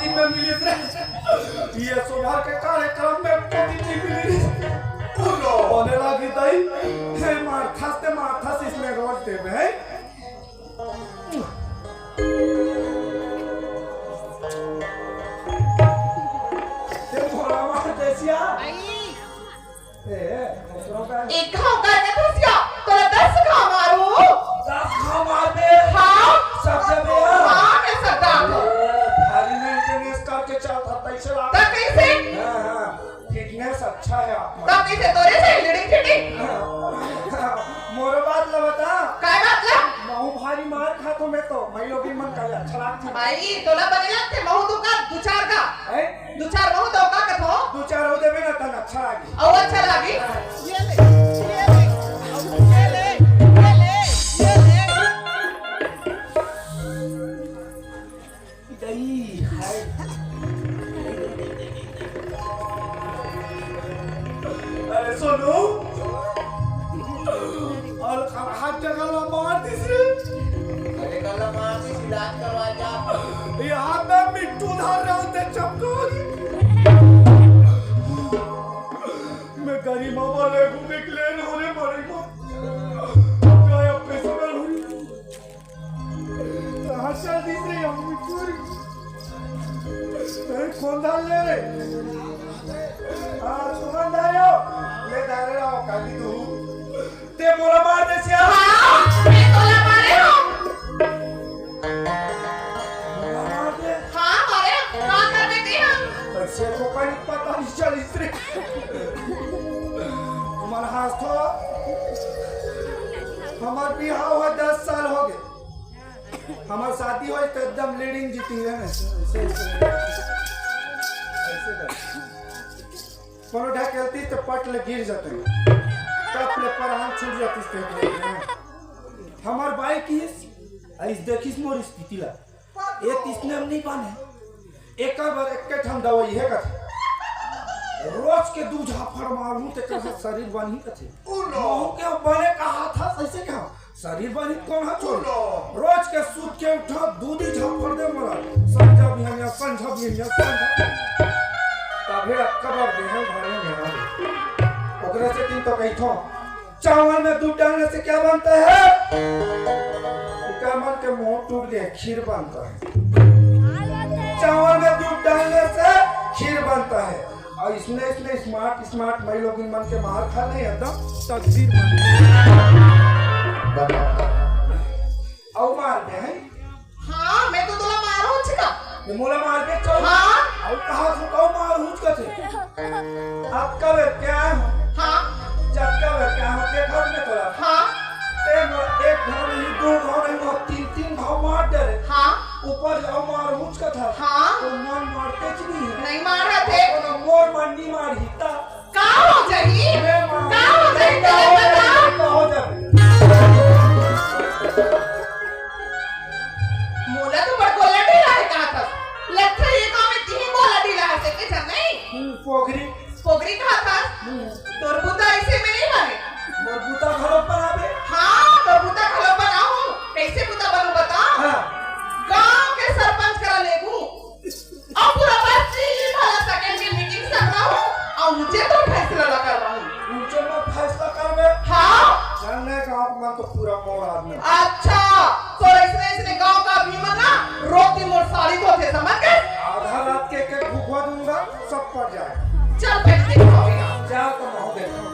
दिन में मिली थे ये सुबह के कार्यक्रम में दिन मिली उलो होने लगी दई हे मार्थास इसमें रोड दे भाई ते थोड़ा मार देसिया एक घाव का ने खुशिया तोरा 10 घाव मारू 10 घाव मार दे हाँ सबसे बेया हाँ मैं सरदार हूँ थाली में टेनिस करके चलता पैसे ला तब कैसे हां फिटनेस अच्छा है आप तब कैसे तोरे से लीडिंग फिटिंग मोर बात ला बता काय बात ला महू भारी मार खातो मैं तो मैं लोग मन का अच्छा लागती भाई तोला बनेला थे महू दो का दो चार का है दो चार महू दो का कथो दो चार हो देबे ना तन अच्छा लागी और अच्छा लगी ये ले दही हाय अरे सोनू और हाथ जगह ला मार तीसरे अरे कल मासी इलाज करवा जा यहाँ मैं मिट्टू धार रहा हूँ ते चपकोर मैं गरीब वाले को निकले होने मरे को क्या पैसे में हुई कहाँ शादी से हम मिट्टू कौन डाल ले रे हाँ सुना डालो ले डाले रहो काली तू ते मोला मार दे सिया हाँ मैं तोला मारे हो मार दे हाँ मारे कहाँ कर देती हम पैसे को कहीं पता नहीं चली रे तुम्हारा हाथ तो हमार बिहार हुआ 10 साल हो गए हमार शादी हुई तो एकदम लीडिंग जीती है ना ऐसे कोनो ढकेलती तो पट ले गिर जाते हैं कप ले पर हाथ छूट जाती है हमार बाइक इस देखिस मोर स्थिति ला ये तीसने हम नहीं पाने एक बार एक ठम दवाई है कथे रोज के दू झाफड़ मारू ते कहा शरीर बनी कथे मुंह के बने कहा था ऐसे क्या शरीर बनी कौन हा छोड़ रोज के सूत के उठा दूधी झाफड़ दे मोरा संजा बिहनिया संजा तबे अक्कर देने घरे में ओकरा से तीन तो कही थो चावल में दूध डालने से क्या बनता है मन के मुंह टूट गए खीर बनता है चावल में दूध डालने से खीर बनता है और इसमें स्मार्ट मैं लोग मन के मार खा नहीं एकदम तकदीर और मार दे हैं हाँ मैं तो तोला मारू छिका ये मोला मार दे चल हाँ और कहा तू कौ मार हुच कथे आप कब क्या हो हाँ जब कब क्या हो के घर में तोला हाँ एक घर नहीं दो घर नहीं तीन घाव मार दे रे हाँ ऊपर जाओ मार हुच कथा हाँ तो मन मारते च नहीं है नहीं मार रहे थे तो मोर मंडी मार हिता का हो जाएगी मैं मार का हो जाएगी तेरे बता हो जाए मोला तो बड़ गोला ढीला है कहा था लगता है ये काम में तीन गोला ढीला है से क्या नहीं पोखरी पोगरी कहा था तोरबुता ऐसे में नहीं बने मोर बूता घरों पर आवे हाँ तोरबुता खलो बनाऊं कैसे बुता बनूं बता हां गांव के सरपंच करा लेगू और पूरा बस्ती भला सेकंड की मीटिंग सब रहूं और मुझे तो फैसला लगा रहा हूं ऊंचे में फैसला करवे हाँ जानने गांव में तो पूरा मोड़ आदमी अच्छा तो इसने गांव का भीमा ना रोटी मोर साड़ी को थे समझ गए आधा रात के भूखवा दूंगा सब पड़ जाए चल बैठ देखो जा तो मैं देखो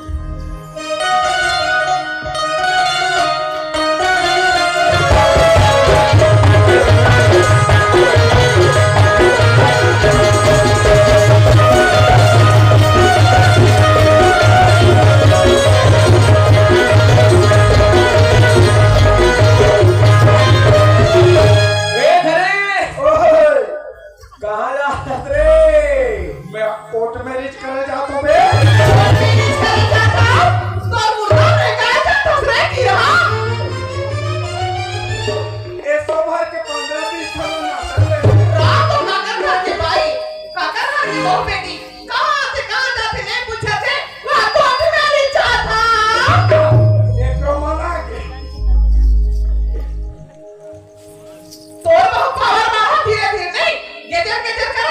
तोर बहुत पावर मारो धीरे धीरे नहीं गेजर गेजर कर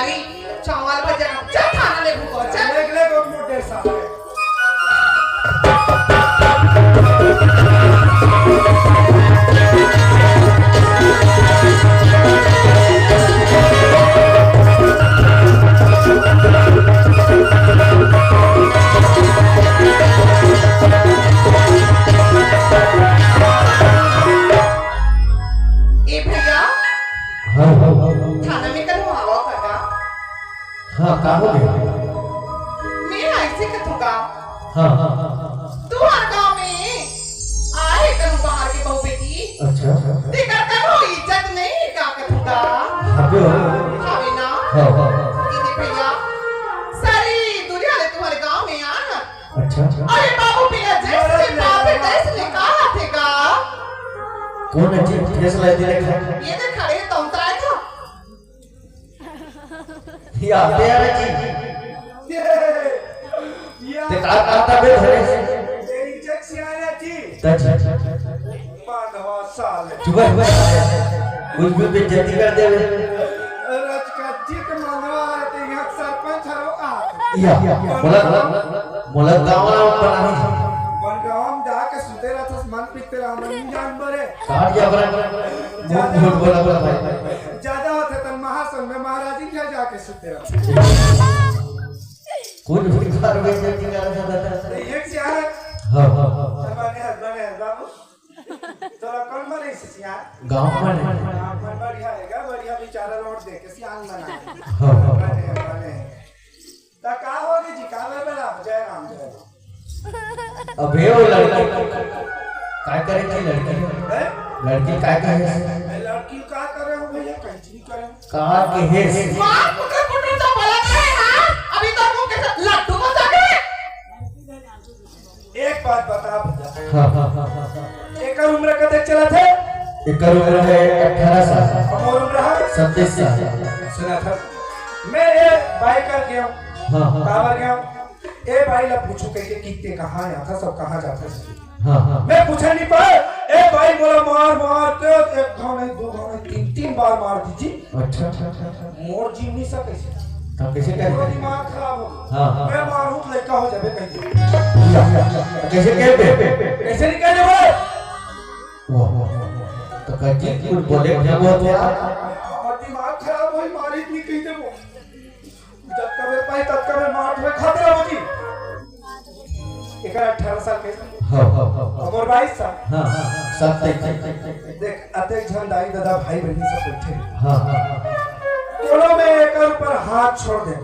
तरकारी चावल भजिया चल खाना ले भूख चल ले ले बहुत मोटे साहब ए भैया हाँ खाना में करूँ आवा काका हाँ का हो गया मैं ऐसे कथूंगा हाँ तू हर गांव में आए करूँ बाहर की बहू बेटी अच्छा देखा करो इज्जत नहीं का कथूंगा अबे खावे ना हाँ दीदी भैया सारी दुनिया ले तुम्हारे गांव में आना अच्छा अरे बाबू भैया जैसे बाबे तैसे निकाला थेगा कौन है जी फैसला दे रखा है ये तो खड़े तो उतराए था ये आते हैं जी ये ते का आता बे धरे तेरी चेक से आया जी तच मानवा साल चुप कुछ भी बेइज्जती कर दे रज का चिक मानवा ते यहाँ सरपंच हरो आ या मोला गाँव बना बनगाम जाके सुते रहता मन पिते रहा मन जान बरे काट जा बरा झूठ बोला भाई ज्यादा होते तन महासन में महाराज जी क्या जाके सुते रहा कुछ भी कर बेइज्जती कर सकता एक से आया हां सरवाने बाबू तोरा कौन मरे से यार गांव में बढ़िया है बढ़िया बेचारा लौट दे के सियान बना हां बने ता का होगी जी का बेला जय राम अबे वो लड़की काय करे की लड़की लड़की काय करे लड़की का करे हो भैया कैसी करे कहां के है मां कुटे कुटे तो बोला करे हां अभी तक मुंह के लड्डू को जाके एक बात बता भैया हां एक उम्र कते चला थे एक उम्र है 18 साल और उम्र है 27 साल सुना था मैं एक बाइक कर गया हां कावर गया ए भाई ला पूछो कहिए कितने कहां आता सब कहां जाता हां मैं पूछा नहीं पाए ए भाई बोला मार के एक गांव नहीं दो गांव नहीं तीन बार मार दीजिए अच्छा मोर जीव नहीं सके तो कैसे मेरा करे दिमाग खराब हो हाँ। मैं मारूं तो लड़का हो जाबे कहिए कैसे कहबे कैसे नहीं कहने भाई वाह तो कच्ची कुछ बोले क्या बहुत है और दिमाग खराब होई मारी नहीं कहि देबो जब कबे पाई तब कबे मार में खाते रहो जी एकर 18 साल के हां हमर 22 साल हां सब देख अतेक झन दाई दादा भाई बहनी सब बैठे हां दोनों में एकर ऊपर हाथ छोड़ दे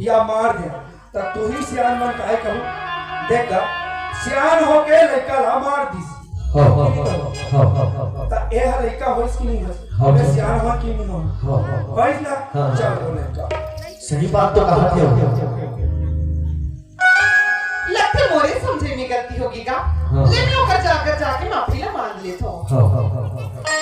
या मार दे तो तू ही सियान मन काहे कहू देख सियान होके लड़का ला मार दिस हां तो ए लड़का होइस कि नहीं होइस हाँ। हमें सियान हो कि नहीं हो हां होइस ना हाँ। चल वो लड़का सही बात तो कहा थे लगते मोरे समझे में गलती होगी का हाँ। ले मैं ओकर जाके माफी ला मांग लेता हूं हां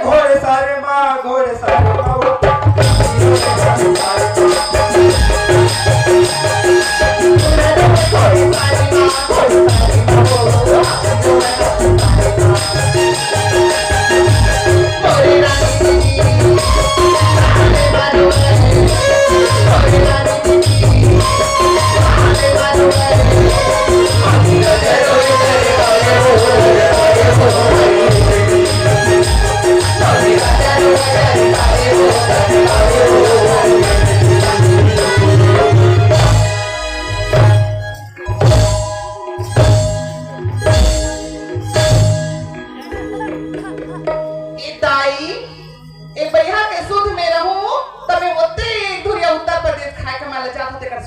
घोड़े सारे माँ Bye.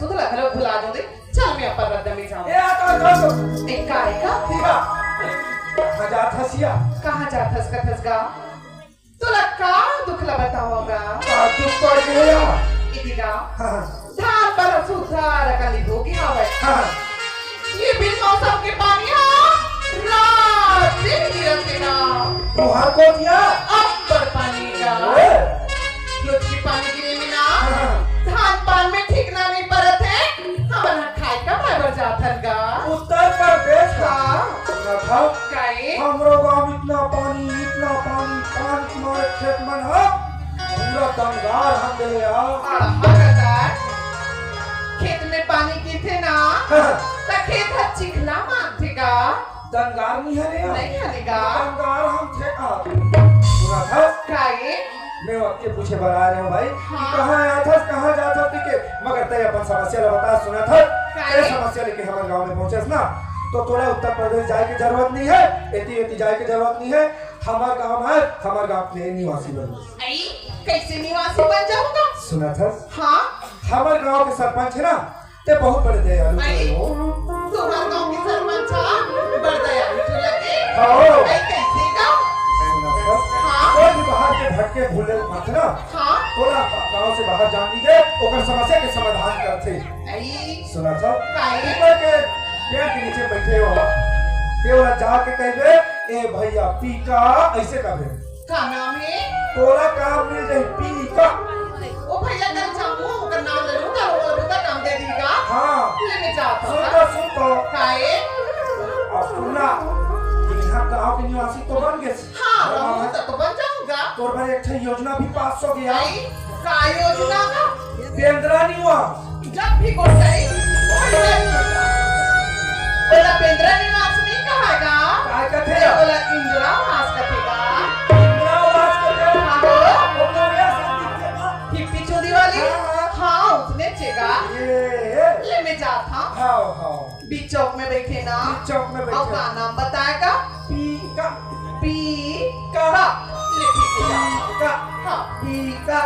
सुध लगलो भुला दो दे चल मैं अपर रद्द में जाऊं ए तो एक काय का ठीका हजात हसिया कहां जाथस कथसगा तुला का दुखला बताओगा का दुख पड़ गया इदिगा हां धान पर सुधार काली होगी आवे हां ये बिन मौसम के पानी रात दिन गिरते ना तुहार को दिया अंबर पानी का ए लोग की पानी गिरे में ना हाँ। धान पान में ठीक ना नहीं परत है हमारा खाए का बराबर जाथन गा उत्तर प्रदेश का हाँ था काए हमरो गांव इतना पानी पान तुम्हारे खेत में है पूरा दमदार हम दे यार आड़ा हकदार खेत में पानी की थे ना ता खेत है चिकना मांगेगा दंगार नहीं है रे नहीं हनेगा दंगार हम थे पूरा था काए मैं आपके पूछे बता रहा हूँ भाई हाँ। कि कहाँ आया था कहाँ जाता था टिके मगर तय अपन समस्या ला बता सुना था काहे? ये समस्या लेके हमारे गांव में पहुंचे ना तो थोड़ा उत्तर प्रदेश जाए की जरूरत नहीं है एती जाए की जरूरत नहीं है हमारा गांव है हमारे गांव के निवासी बन आई कैसे निवासी बन जाऊंगा सुना था हाँ हमारे गांव के सरपंच है ना ते बहुत बड़े दयालु आई हो तुम्हारे गांव की सरपंच बड़ दयालु तो लगे हाँ। आई कैसे का सुना था हाँ। कोई भी बाहर के भटके भूले मत ना हाँ थोड़ा गांव से बाहर जान दीजिए ओकर समस्या के समाधान करते आई सुना था काहे? ऊपर के पेड़ के नीचे बैठे हो ते वाला जाके कहबे ए भैया पीका ऐसे कहबे का नाम है तोरा काम मिल जाई पीका ओ भैया कर जाऊं ओकर नाम ले लूंगा वो बता काम दे दीगा हां लेने जाता सुन तो काए अब सुनना यहाँ गांव के निवासी तो बन गए हाँ हम तो बन जाऊंगा तोर पर एक ठे योजना भी पास हो गया आई का योजना का केंद्रा निवास जब भी कोई जाए बोला पेंद्रा निवास नहीं कहागा काय कहते ये बोला इंदिरा आवास कथेगा केंद्रा आवास कहते हाँ हो वो तो ये शादी के बाद हिप्पी चोरी वाली हाँ। हाँ उसने चेगा ये ले में जाता हां बीच चौक में बैठे ना बीच चौक में बैठे। और का नाम बताएगा पीका पी का ले ठीक है पीका हाँ पीका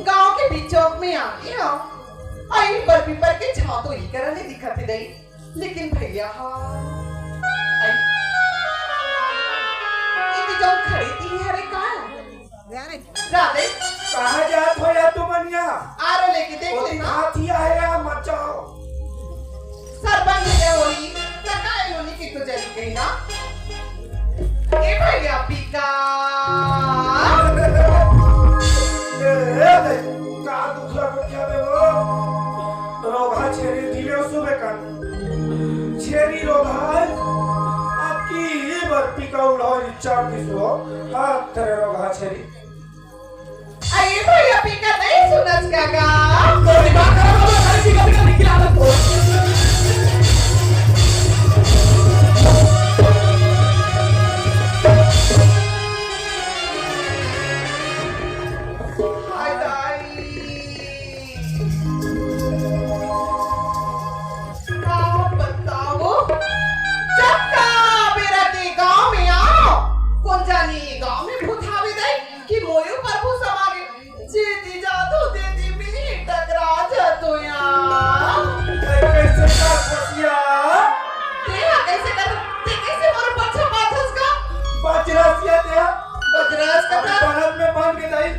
गांव के बीच चौक में आ गया आई बर्फी पर के छाव तो ही करने दिखत नहीं लेकिन भैया आई इतनी जो खड़ी थी हरे कहाँ राधे कहाँ जात हो या तुम अनिया आ रहे लेके देख वो लेना हाथी आया मत जाओ सरपंच ने होली तकाए होली की तो जरी गई ना ए भैया पीका का दुख लग क्या बे वो रोगा छेरी दिले सुबह का छेरी रोगा आपकी बर्फी का उड़ाओ चार दिसो हां तेरे रोगा छेरी आई भैया पीका नहीं सुनस काका तो दिमाग खराब हो गया खाली पीका निकला दो हाय दाई का बताओ जब का मेरा के गांव में आओ कौन जानी गांव में भूतावे दे कि मोयो प्रभु समागे जीती जादू देती मिली टकरा जातो यार कैसे का फसिया तेरा कैसे कर ते कैसे मोर पछा पाथस का बजरसिया दे बजरस का था बरत में बांध के दाई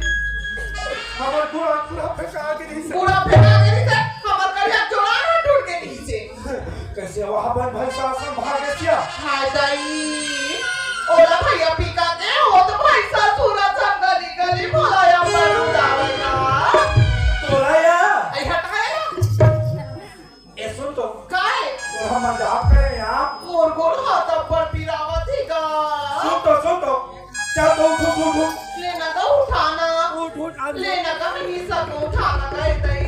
हमर पूरा फेंका के नहीं से पूरा फेंका के नीचे हमर करिया चोरा ना टूट के नीचे कैसे वहां बन भाई सासन भागे सिया हाय दाई ओला भैया पीका के हो तो भाई सा सूरा जंगली गली भलाया पर उड़ावेगा तोरा या आई हटाए ए सुन तो काय और हम मजाक करे यहां मोर गोड़ हाथ पर पिरावती गा सुन तो चल तो उठ लेना का उठाना उठ आज लेना का हिस्सा को उठाना का दाई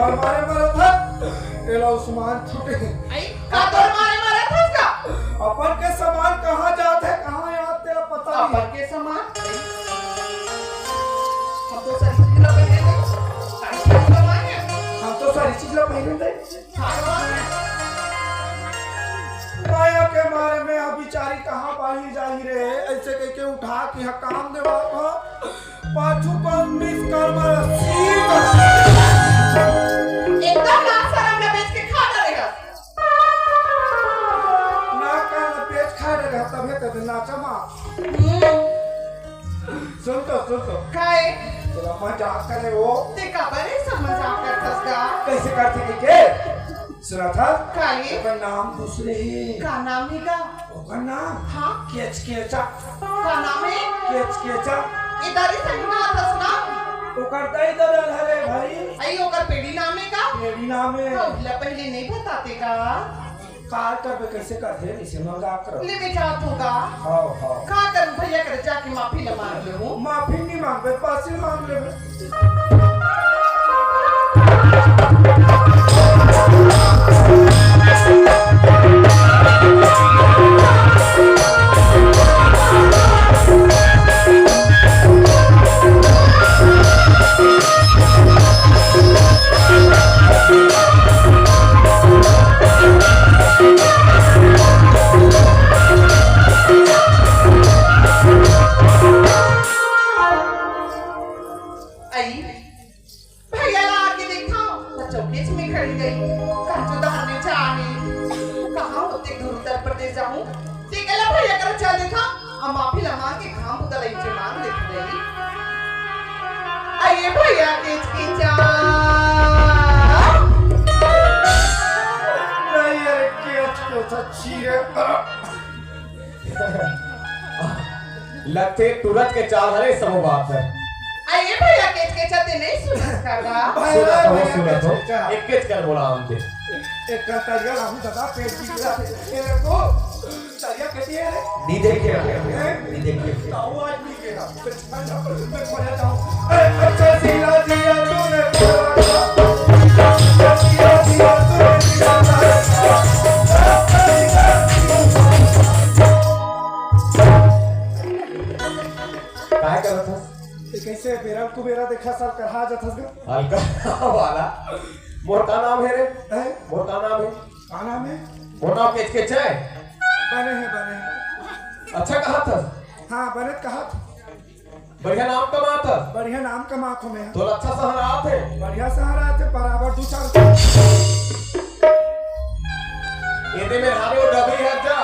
हमारे मारे मरा था एला उस्मान छूटे आई का तोर मारे था का अपन के सामान कहाँ जाते हैं कहाँ याद तेरा पता नहीं अपन के सामान हम तो सारी चीज ला पहले थे सारी चीज सामान है हम तो सारी चीज ला पहले थे सामान है माया के मारे में अब बिचारी कहाँ बाही जाही रे ऐसे कह के उठा के यहाँ काम देवा था पाछू पर मिस कर मारा एकदम ना शर्म ना बेच के खा डालेगा ना का पेट खा रहेगा तभी तो नाचा माँ सुन तो काय चलो मजाक करे वो ते का बरे सब मजाक करतस का कैसे करते के सुना था काय उसका नाम दूसरे ही का नाम है का उसका नाम हाँ केचा का नाम है केचा इधर ही सही ना दस ना वो करता ही दर हरे भाई आई ओकर पेड़ी नाम है का मेरी नाम है तो उला पहले नहीं बताते का कार कर कैसे करते इसे मजाक करो ले में जात होगा हाँ हाँ का करूं भैया कर जाके माफी ले मांग ले हूं माफी नहीं मांगते पासिल मांग ले आई भैया ला के देखा बच्चों के में खड़ी गई काजू दाने जाने कहां होते दूर उत्तर प्रदेश जाऊं देखला भैया कर चल देखा अब माफी ला मांग के खाम उतलाई से मांग देख गई आइए भैया के जा नहीं यार के सच्ची है लगते तुरंत के चाल हरे सब बात है आइए भैया के चलते नहीं सुनस काका सुना तो एक केच कर बोला हमसे एक कटरिया हम दादा पेट की गिरा तेरे को तरिया कहती है नी देखिए ताऊ आज नहीं गिरा मैं खोया जाऊं अच्छा सीला दिया तूने दिया काय करत हस कैसे बेरा को बेरा देखा सब कहा जाता है हल्का वाला मोर का नाम है रे हैं मोर का नाम है खाना में मोर नाम केच है बने हैं अच्छा कहा था हाँ बने कहा था बढ़िया नाम कमा था बढ़िया नाम का माखो में है तो अच्छा सहारा थे बढ़िया सहारा थे बराबर दो चार एदे में हारे वो डबरी है जा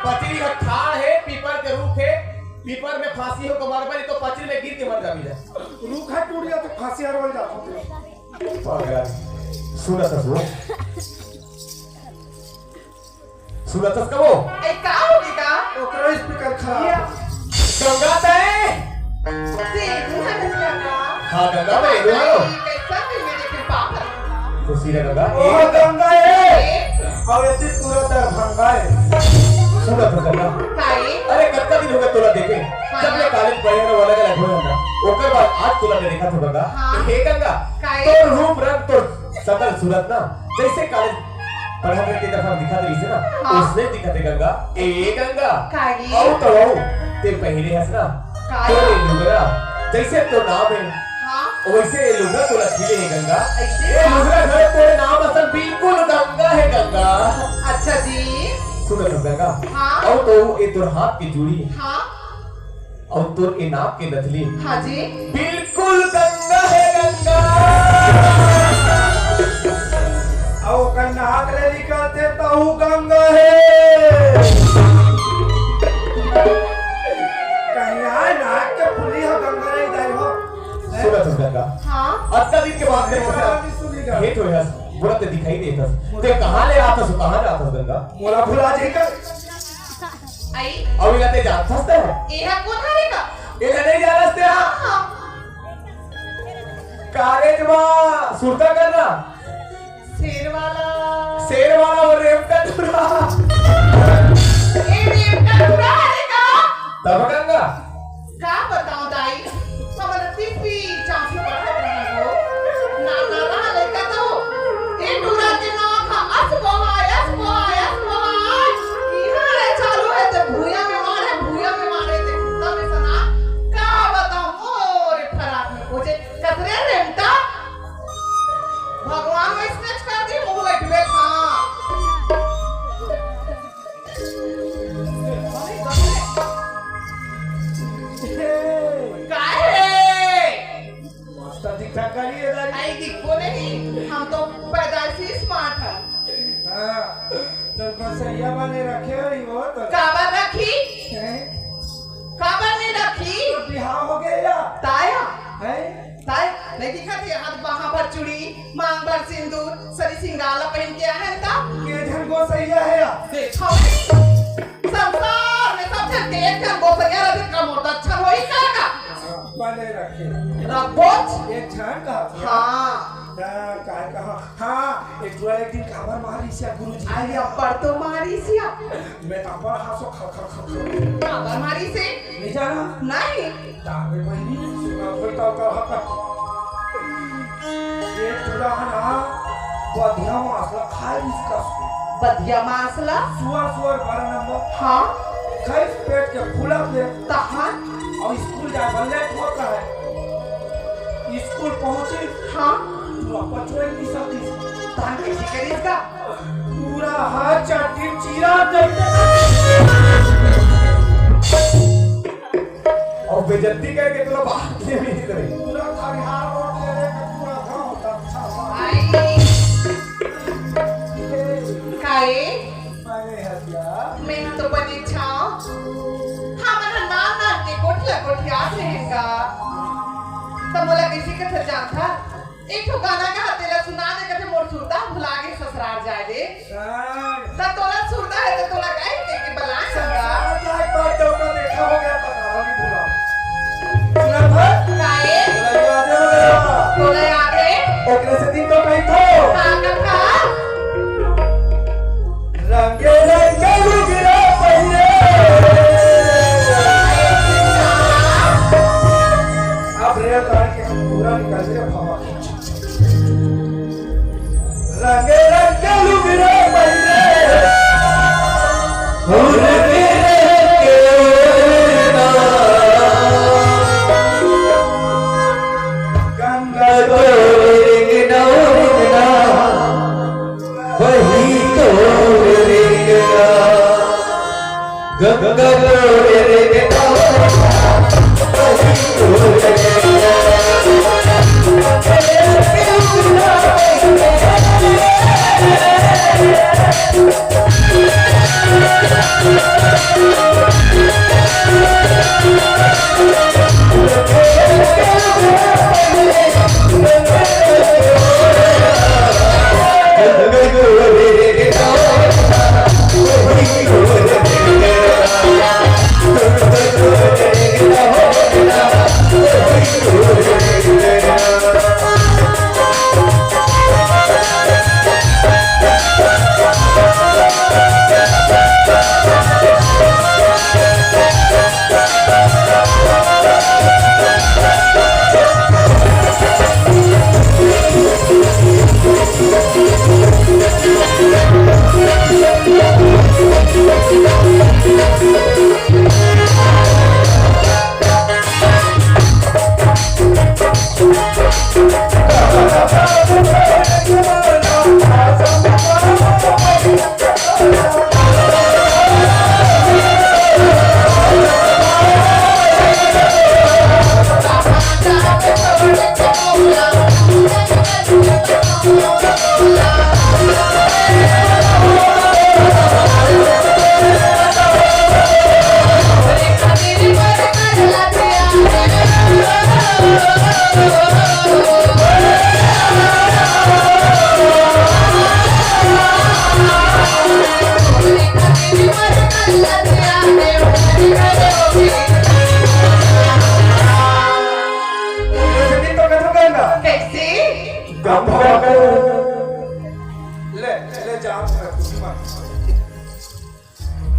पचरी का ठाड़ है पीपर के रूख है पीपर में फांसी हो कमर पर तो पचरी में गिर के मर जाबी है रूखा टूट गया तो फांसी हरवल जाता पागल सुना था वो सुना था कबो ए का होगी का ओकरा स्पीकर खराब गंगा ते देख ना काका हां गंगा में लो कैसा भी मेरे के पाप खुशी रे गंगा ओ गंगा है और ये पूरा दरभंगा है सुना था गंगा काई अरे कितना दिन हो गए तोला देखे जब मैं कॉलेज पढ़े ना वाला का हो जाता ओकर बाद आज तोला ने देखा था गंगा हे गंगा तो रूप रंग तो सकल सूरत ना जैसे कॉलेज पढ़ा के तरफ दिखा दे से ना उसने दिखा दे गंगा ए गंगा काई आओ तो आओ ते पहले हंस ना तो लुगरा जैसे तो नाम है हां वैसे लुगरा तो लखीले है गंगा ऐसे ए लुगरा घर तेरे नाम असल बिल्कुल गंगा है गंगा अच्छा जी सुनो तो गंगा हाँ। आओ तो ये तोर हाथ की चूड़ी हां और तोर इनाम के नथली हां जी बिल्कुल गंगा है गंगा और नाक ले निकलते तो गंगा है कहीं नाक के फुली हो गंगा नहीं जाए हो सुनो तो गंगा हां अच्छा दिन के बाद में मुझे सुनेगा हेट हो यार बुरा ते दिखाई देता ते कहां ले आता सो कहां जाता गंगा मोला भुला जी का आई अब ये ते जात हंसता है एहा कौन हरेगा ये नहीं जा रस्ते हां कारेज में सुरता करना शेर वाला और रेप का टुरा ए रेप का टुरा हरेगा तब गंगा का बताऊं दाई हमारा तीसरी चांसी पड़ा है हो ना ना ना ले हम तो पैदाइशी स्मार्ट है। हाँ, तो बसैया बने रखे हो वो तो काबर रखी हैं? काबर नहीं रखी तो बिहाव हो गया ताया है ताय नहीं दिखा थी हाथ बाहा पर चूड़ी मांग पर सिंदूर सरी सिंगाला पहन के आया है ता के जन को सैया है या देखो संसार में सबसे तेज जन को सैया रहे का मोटा अच्छा होई का बने रखे रखोच एक जन का हाँ काय कहा हाँ एक दिन काबर मारी से गुरुजी अरे अब्बर तो मारी सिया मैं अब्बर हासो खा खा खा अब्बर मारी से नहीं जाना नहीं तावे बहिनी सुना कोई तो ये थोड़ा ना बधिया मसला खाए इसका बधिया मसला सुअर 12 नंबर हाँ खाए पेट के फूला पे तहाँ और स्कूल जाए बन जाए होता है स्कूल पहुंचे हाँ तू अपा चोरी नहीं सकती तान कैसे करेगा पूरा हाथ चाटी चीरा देते और बेइज्जती करके तुला बाहर ले भी नहीं करे पूरा खरिहार रोड ले रे पूरा गांव होता अच्छा आई काए माने हदिया मैं तो बनी छाओ हाँ मना ना के कोठिया रहेगा तो बोला किसी के फिर जाता एक तो गाना का तेला सुना दे के मोर सुरता भुला के ससुराल जाए दे तो तोला सुरता है तो तोला गाय के बलाएगा जाए पर तो देखा हो गया पता अभी भूला सुना था काए याद है मगर तोला याद है ओकरे से दिन तो कहीं थो हाँ कथा रंगे रंगे लुगड़ा पहने अब रे तार के पूरा निकल गया भावा रंगे रंगे लुगड़ा पहने गंगा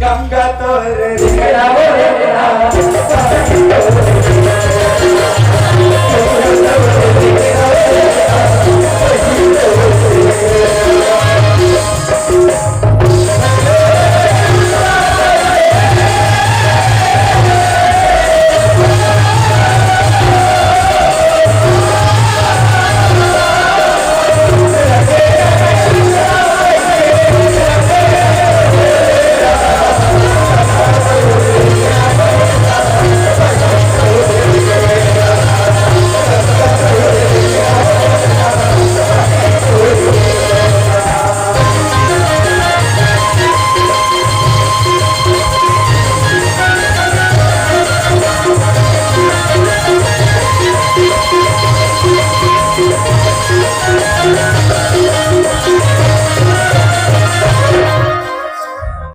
गंगा तोरे